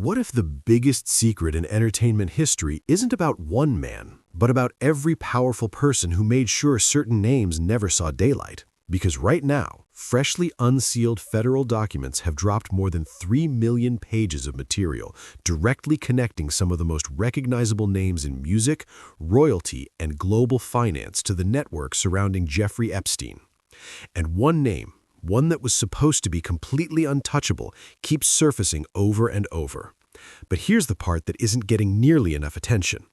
What if the biggest secret in entertainment history isn't about one man, but about every powerful person who made sure certain names never saw daylight? Because right now, freshly unsealed federal documents have dropped more than 3 million pages of material directly connecting some of the most recognizable names in music, royalty, and global finance to the network surrounding Jeffrey Epstein. And one name, one that was supposed to be completely untouchable, keeps surfacing over and over. But here's the part that isn't getting nearly enough attention.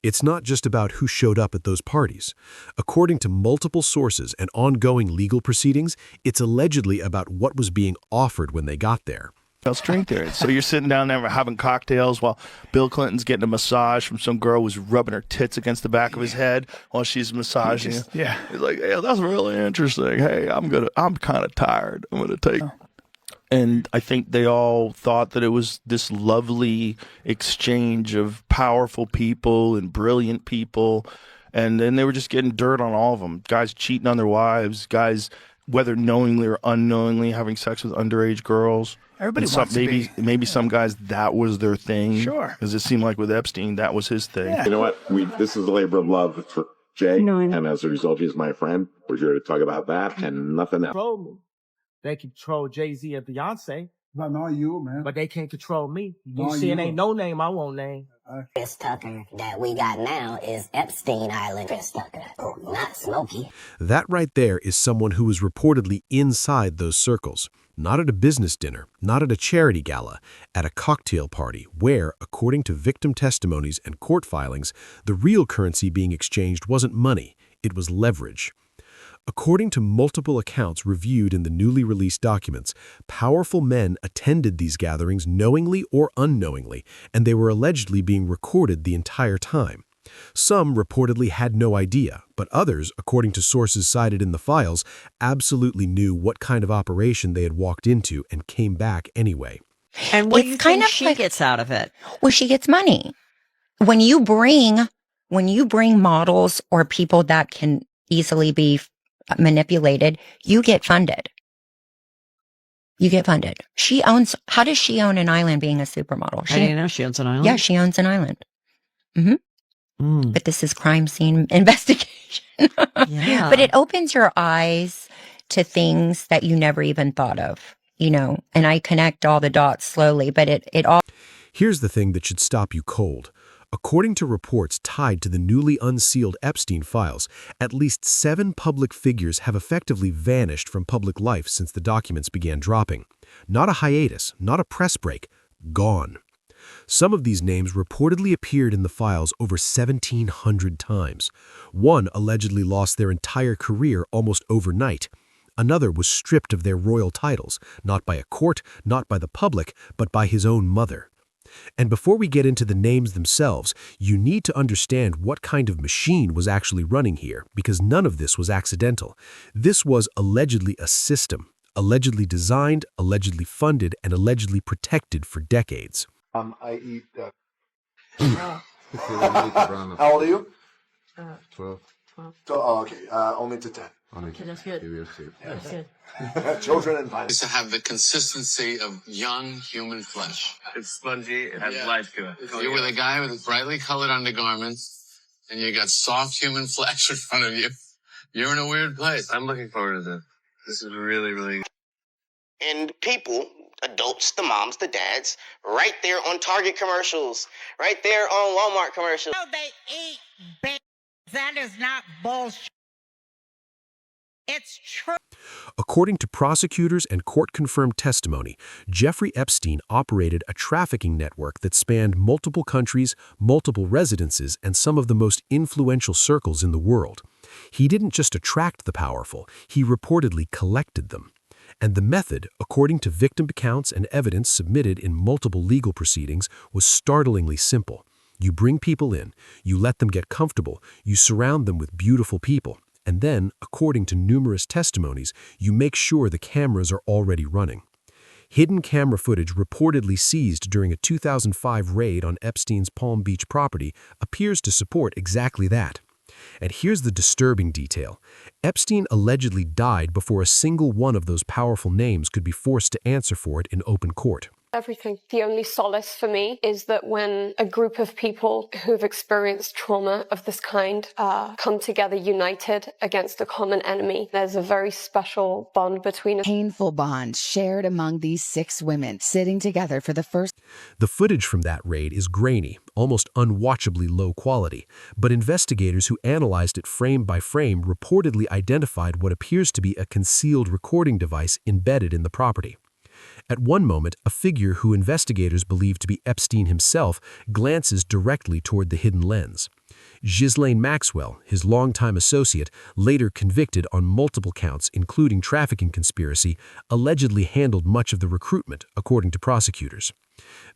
It's not just about who showed up at those parties. According to multiple sources and ongoing legal proceedings, it's allegedly about what was being offered when they got there. Drink there. So you're sitting down there having cocktails while Bill Clinton's getting a massage from some girl who's rubbing her tits against the back of his head while she's massaging him. Yeah. He's like, "Yeah, that's really interesting. Hey, I'm kind of tired. I'm gonna take." And I think they all thought that it was this lovely exchange of powerful people and brilliant people, and then they were just getting dirt on all of them. Guys cheating on their wives, guys whether knowingly or unknowingly having sex with underage girls. Everybody And wants to be. maybe some guys that was their thing. Sure. Because it seemed like with Epstein that was his thing. Yeah. You know what? This is a labor of love for Jay, and as a result, he's my friend. We're here to talk about that and nothing else. Control me. They control Jay-Z and Beyonce, But not you, man. but they can't control me. You No, see, it you. ain't no name I won't name. Chris Tucker that we got now is Epstein Island Chris Tucker, not Smokey. That right there is someone who was reportedly inside those circles. Not at a business dinner, not at a charity gala, at a cocktail party where, according to victim testimonies and court filings, the real currency being exchanged wasn't money, it was leverage. According to multiple accounts reviewed in the newly released documents, powerful men attended these gatherings knowingly or unknowingly, and they were allegedly being recorded the entire time. Some reportedly had no idea, but others, according to sources cited in the files, absolutely knew what kind of operation they had walked into and came back anyway. And what do you It's kind think of she like- gets out of it? Well, she gets money. When you bring models or people that can easily be manipulated, you get funded. You get funded. How does she own an island being a supermodel? I didn't know she owns an island. Yeah, she owns an island. But this is crime scene investigation. Yeah. But it opens your eyes to things that you never even thought of, and I connect all the dots slowly, but it all. Here's the thing that should stop you cold. According to reports tied to the newly unsealed Epstein files, at least 7 public figures have effectively vanished from public life since the documents began dropping. Not a hiatus, not a press break, gone. Some of these names reportedly appeared in the files over 1,700 times. One allegedly lost their entire career almost overnight. Another was stripped of their royal titles, not by a court, not by the public, but by his own mother. And before we get into the names themselves, you need to understand what kind of machine was actually running here, because none of this was accidental. This was allegedly a system, allegedly designed, allegedly funded, and allegedly protected for decades. I eat that. How old are you? 12. Oh, okay. Only to 10. Okay, that's good. That's good. Children and violence. Is to have the consistency of young human flesh. It's spongy. It has life to it. You're with a guy with brightly colored undergarments, and you got soft human flesh in front of you. You're in a weird place. I'm looking forward to this. This is really, really. And people, adults, the moms, the dads, right there on Target commercials, right there on Walmart commercials. No, they eat babies. That is not bullshit. It's true. According to prosecutors and court-confirmed testimony, Jeffrey Epstein operated a trafficking network that spanned multiple countries, multiple residences, and some of the most influential circles in the world. He didn't just attract the powerful, he reportedly collected them. And the method, according to victim accounts and evidence submitted in multiple legal proceedings, was startlingly simple. You bring people in, you let them get comfortable, you surround them with beautiful people, and then, according to numerous testimonies, you make sure the cameras are already running. Hidden camera footage reportedly seized during a 2005 raid on Epstein's Palm Beach property appears to support exactly that. And here's the disturbing detail. Epstein allegedly died before a single one of those powerful names could be forced to answer for it in open court. Everything. The only solace for me is that when a group of people who've experienced trauma of this kind come together united against a common enemy, there's a very special bond between us. Painful bond shared among these 6 women sitting together for the first. The footage from that raid is grainy, almost unwatchably low quality, but investigators who analyzed it frame by frame reportedly identified what appears to be a concealed recording device embedded in the property. At one moment, a figure who investigators believe to be Epstein himself glances directly toward the hidden lens. Ghislaine Maxwell, his longtime associate, later convicted on multiple counts including trafficking conspiracy, allegedly handled much of the recruitment, according to prosecutors.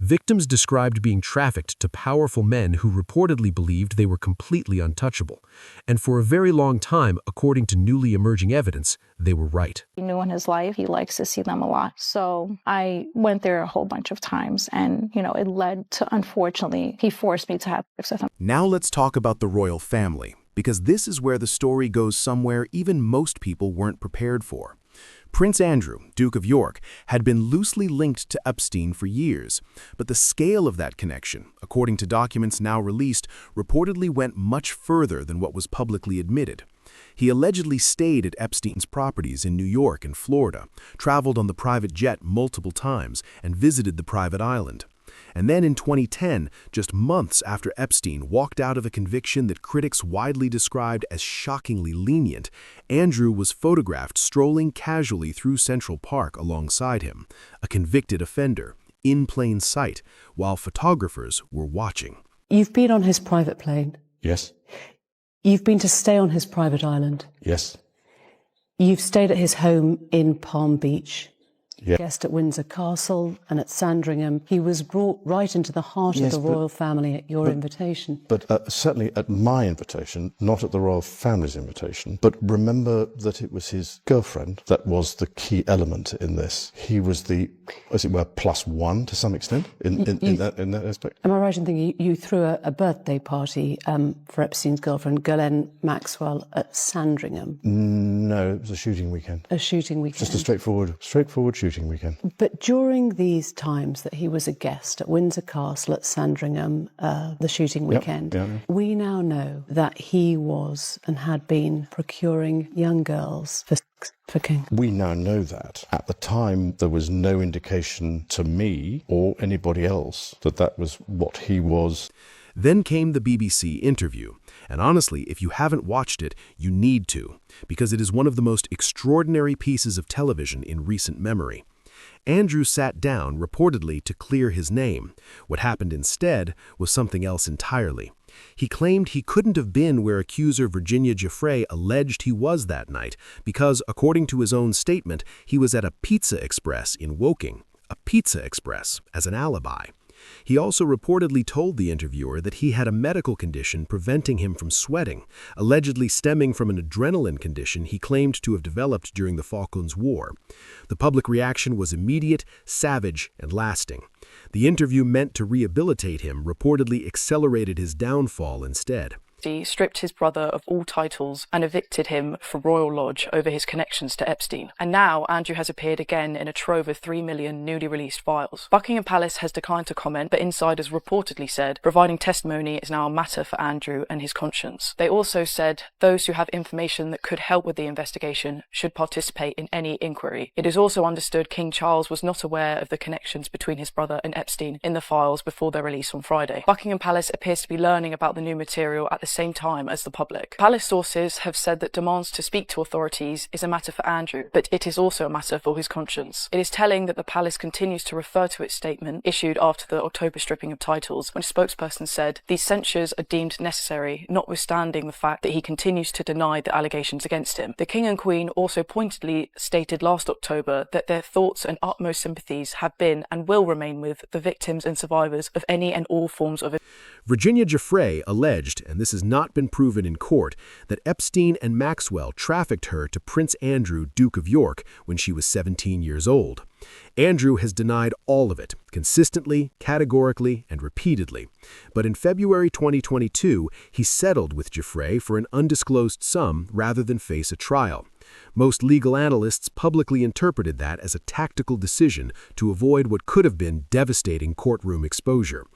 Victims described being trafficked to powerful men who reportedly believed they were completely untouchable. And for a very long time, according to newly emerging evidence, they were right. He knew in his life he likes to see them a lot. So I went there a whole bunch of times and, it led to, unfortunately, he forced me to have sex with him. Now let's talk about the royal family, because this is where the story goes somewhere even most people weren't prepared for. Prince Andrew, Duke of York, had been loosely linked to Epstein for years, but the scale of that connection, according to documents now released, reportedly went much further than what was publicly admitted. He allegedly stayed at Epstein's properties in New York and Florida, traveled on the private jet multiple times, and visited the private island. And then in 2010, just months after Epstein walked out of a conviction that critics widely described as shockingly lenient, Andrew was photographed strolling casually through Central Park alongside him, a convicted offender, in plain sight, while photographers were watching. You've been on his private plane. Yes. You've been to stay on his private island. Yes. You've stayed at his home in Palm Beach. Yeah. Guest at Windsor Castle and at Sandringham. He was brought right into the heart of the royal family at your invitation. But certainly at my invitation, not at the royal family's invitation. But remember that it was his girlfriend that was the key element in this. He was the, as it were, +1 to some extent in that aspect. Am I right in thinking you threw a birthday party for Epstein's girlfriend, Ghislaine Maxwell, at Sandringham? No, it was a shooting weekend. A shooting weekend. Just a straightforward shooting weekend. But during these times that he was a guest at Windsor Castle, at Sandringham, the shooting weekend, we now know that he was and had been procuring young girls for trafficking. We now know that. At the time, there was no indication to me or anybody else that that was what he was. Then came the BBC interview, and honestly, if you haven't watched it, you need to, because it is one of the most extraordinary pieces of television in recent memory. Andrew sat down, reportedly, to clear his name. What happened instead was something else entirely. He claimed he couldn't have been where accuser Virginia Giuffre alleged he was that night because, according to his own statement, he was at a Pizza Express in Woking, a Pizza Express, as an alibi. He also reportedly told the interviewer that he had a medical condition preventing him from sweating, allegedly stemming from an adrenaline condition he claimed to have developed during the Falklands War. The public reaction was immediate, savage, and lasting. The interview meant to rehabilitate him reportedly accelerated his downfall instead. He stripped his brother of all titles and evicted him from Royal Lodge over his connections to Epstein. And now Andrew has appeared again in a trove of 3 million newly released files. Buckingham Palace has declined to comment, but insiders reportedly said providing testimony is now a matter for Andrew and his conscience. They also said those who have information that could help with the investigation should participate in any inquiry. It is also understood King Charles was not aware of the connections between his brother and Epstein in the files before their release on Friday. Buckingham Palace appears to be learning about the new material at the same time as the public. Palace sources have said that demands to speak to authorities is a matter for Andrew, but it is also a matter for his conscience. It is telling that the palace continues to refer to its statement issued after the October stripping of titles, when a spokesperson said these censures are deemed necessary, notwithstanding the fact that he continues to deny the allegations against him. The King and Queen also pointedly stated last October that their thoughts and utmost sympathies have been and will remain with the victims and survivors of any and all forms of. Virginia Giuffre alleged, and this is has not been proven in court that Epstein and Maxwell trafficked her to Prince Andrew, Duke of York, when she was 17 years old. Andrew has denied all of it, consistently, categorically, and repeatedly. But in February 2022, he settled with Giuffre for an undisclosed sum rather than face a trial. Most legal analysts publicly interpreted that as a tactical decision to avoid what could have been devastating courtroom exposure.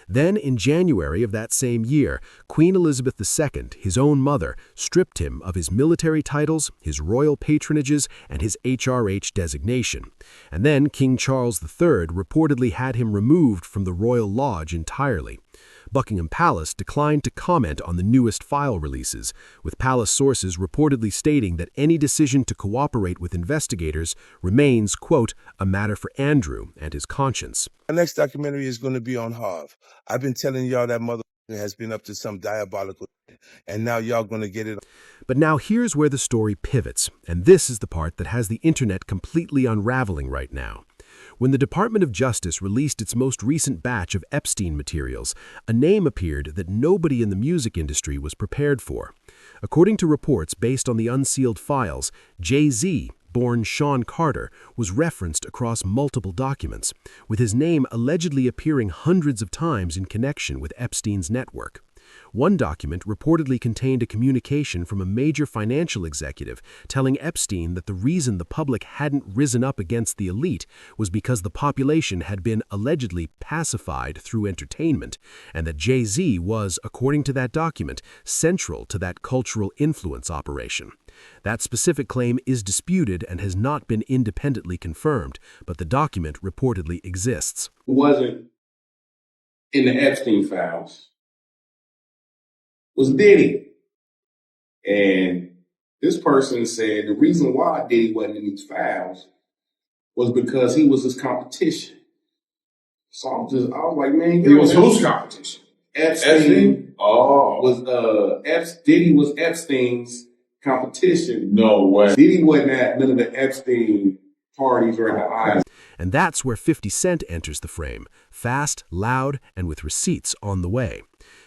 Then, in January of that same year, Queen Elizabeth II, his own mother, stripped him of his military titles, his royal patronages, and his HRH designation. And then King Charles III reportedly had him removed from the Royal Lodge entirely. Buckingham Palace declined to comment on the newest file releases, with palace sources reportedly stating that any decision to cooperate with investigators remains, quote, a matter for Andrew and his conscience. Our next documentary is going to be on Harv. I've been telling y'all that mother has been up to some diabolical, and now y'all going to get it. But now here's where the story pivots, and this is the part that has the internet completely unraveling right now. When the Department of Justice released its most recent batch of Epstein materials, a name appeared that nobody in the music industry was prepared for. According to reports based on the unsealed files, Jay-Z, born Sean Carter, was referenced across multiple documents, with his name allegedly appearing hundreds of times in connection with Epstein's network. One document reportedly contained a communication from a major financial executive telling Epstein that the reason the public hadn't risen up against the elite was because the population had been allegedly pacified through entertainment, and that Jay-Z was, according to that document, central to that cultural influence operation. That specific claim is disputed and has not been independently confirmed, but the document reportedly exists. It wasn't in the Epstein files. Was Diddy. And this person said the reason why Diddy wasn't in these files was because he was his competition. So I was like, man, he was whose competition? Epstein. Diddy was Epstein's competition. No way. Diddy wasn't at none of the Epstein parties or at the island. And that's where 50 Cent enters the frame, fast, loud, and with receipts on the way.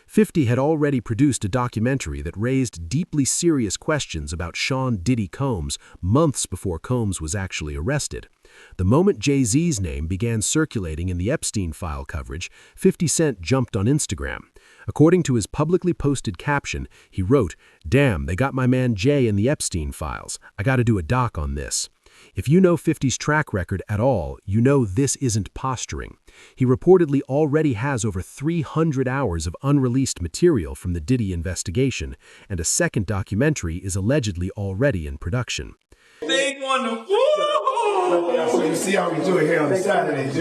50 had already produced a documentary that raised deeply serious questions about Sean Diddy Combs months before Combs was actually arrested. The moment Jay-Z's name began circulating in the Epstein file coverage, 50 Cent jumped on Instagram. According to his publicly posted caption, he wrote, "Damn, they got my man Jay in the Epstein files. I gotta do a doc on this." If you know 50's track record at all, you know this isn't posturing. He reportedly already has over 300 hours of unreleased material from the Diddy investigation, and a second documentary is allegedly already in production. Big one to woo! So you see how we do it here on Saturdays.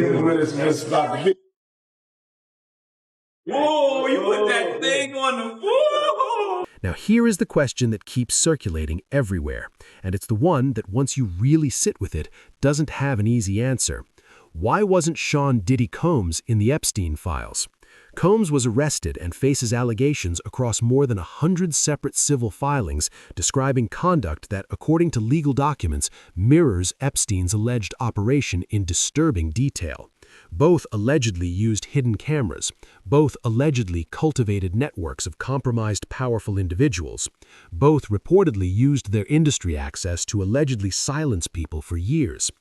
Whoa, you put that thing on the woo! Now here is the question that keeps circulating everywhere, and it's the one that once you really sit with it, doesn't have an easy answer. Why wasn't Sean Diddy Combs in the Epstein files? Combs was arrested and faces allegations across more than 100 separate civil filings describing conduct that, according to legal documents, mirrors Epstein's alleged operation in disturbing detail. Both allegedly used hidden cameras. Both allegedly cultivated networks of compromised powerful individuals. Both reportedly used their industry access to allegedly silence people for years.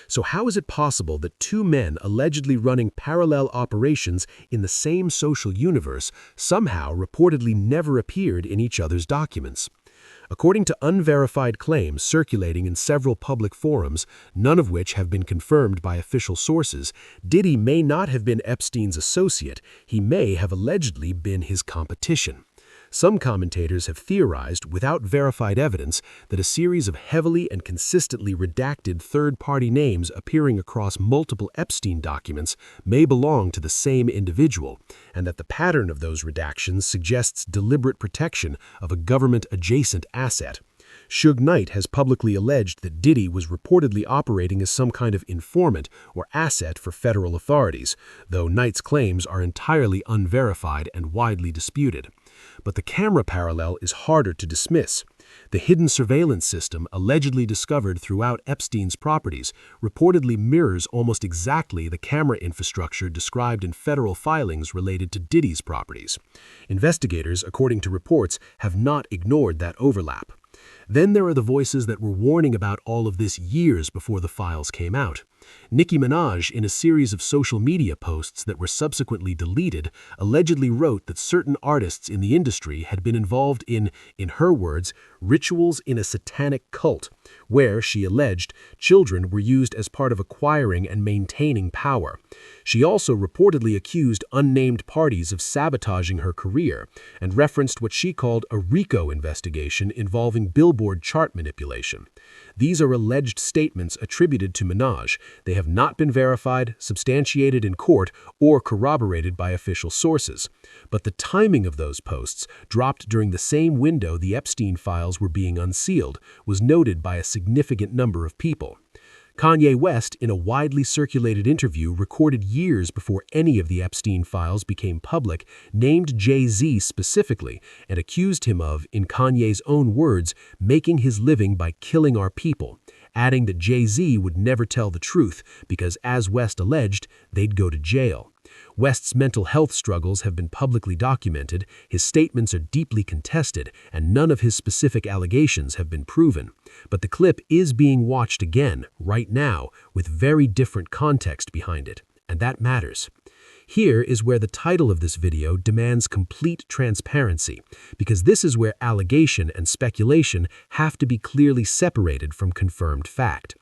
So how is it possible that two men allegedly running parallel operations in the same social universe somehow reportedly never appeared in each other's documents? According to unverified claims circulating in several public forums, none of which have been confirmed by official sources, Diddy may not have been Epstein's associate, he may have allegedly been his competition. Some commentators have theorized, without verified evidence, that a series of heavily and consistently redacted third-party names appearing across multiple Epstein documents may belong to the same individual, and that the pattern of those redactions suggests deliberate protection of a government-adjacent asset. Suge Knight has publicly alleged that Diddy was reportedly operating as some kind of informant or asset for federal authorities, though Knight's claims are entirely unverified and widely disputed. But the camera parallel is harder to dismiss. The hidden surveillance system allegedly discovered throughout Epstein's properties reportedly mirrors almost exactly the camera infrastructure described in federal filings related to Diddy's properties. Investigators, according to reports, have not ignored that overlap. Then there are the voices that were warning about all of this years before the files came out. Nicki Minaj, in a series of social media posts that were subsequently deleted, allegedly wrote that certain artists in the industry had been involved in her words, rituals in a satanic cult, where, she alleged, children were used as part of acquiring and maintaining power. She also reportedly accused unnamed parties of sabotaging her career and referenced what she called a RICO investigation involving Billboard chart manipulation. These are alleged statements attributed to Minaj. They have not been verified, substantiated in court, or corroborated by official sources. But the timing of those posts, dropped during the same window the Epstein files were being unsealed, was noted by a significant number of people. Kanye West, in a widely circulated interview recorded years before any of the Epstein files became public, named Jay-Z specifically and accused him of, in Kanye's own words, making his living by killing our people, adding that Jay-Z would never tell the truth because, as West alleged, they'd go to jail. West's mental health struggles have been publicly documented, his statements are deeply contested, and none of his specific allegations have been proven. But the clip is being watched again, right now, with very different context behind it, and that matters. Here is where the title of this video demands complete transparency, because this is where allegation and speculation have to be clearly separated from confirmed fact.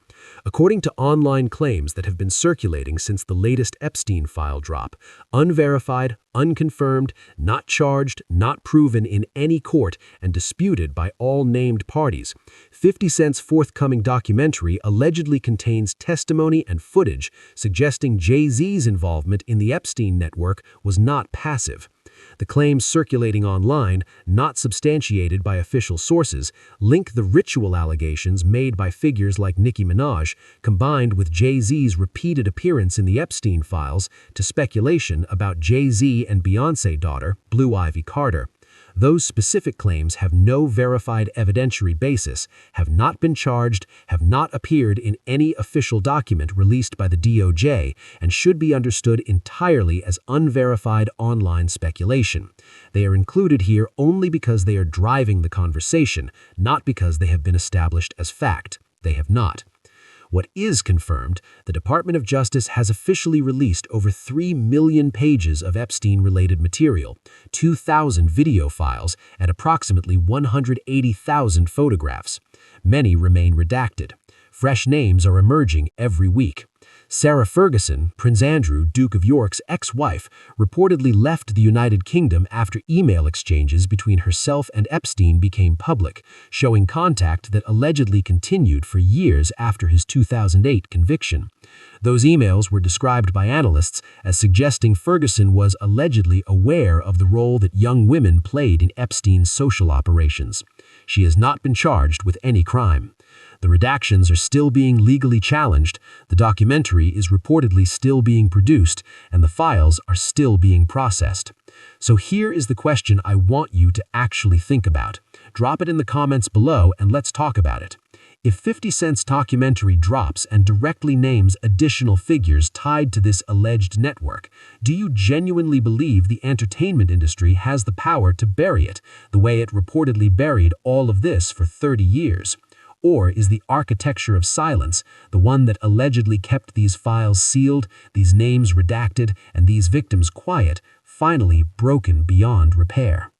According to online claims that have been circulating since the latest Epstein file drop, unverified, unconfirmed, not charged, not proven in any court, and disputed by all named parties, 50 Cent's forthcoming documentary allegedly contains testimony and footage suggesting Jay-Z's involvement in the Epstein network was not passive. The claims circulating online, not substantiated by official sources, link the ritual allegations made by figures like Nicki Minaj, combined with Jay-Z's repeated appearance in the Epstein files, to speculation about Jay-Z and Beyoncé daughter, Blue Ivy Carter. Those specific claims have no verified evidentiary basis, have not been charged, have not appeared in any official document released by the DOJ, and should be understood entirely as unverified online speculation. They are included here only because they are driving the conversation, not because they have been established as fact. They have not. What is confirmed, the Department of Justice has officially released over 3 million pages of Epstein-related material, 2,000 video files, and approximately 180,000 photographs. Many remain redacted. Fresh names are emerging every week. Sarah Ferguson, Prince Andrew, Duke of York's ex-wife, reportedly left the United Kingdom after email exchanges between herself and Epstein became public, showing contact that allegedly continued for years after his 2008 conviction. Those emails were described by analysts as suggesting Ferguson was allegedly aware of the role that young women played in Epstein's social operations. She has not been charged with any crime. The redactions are still being legally challenged, the documentary is reportedly still being produced, and the files are still being processed. So here is the question I want you to actually think about. Drop it in the comments below and let's talk about it. If 50 Cent's documentary drops and directly names additional figures tied to this alleged network, do you genuinely believe the entertainment industry has the power to bury it, the way it reportedly buried all of this for 30 years? Or is the architecture of silence, the one that allegedly kept these files sealed, these names redacted, and these victims quiet, finally broken beyond repair?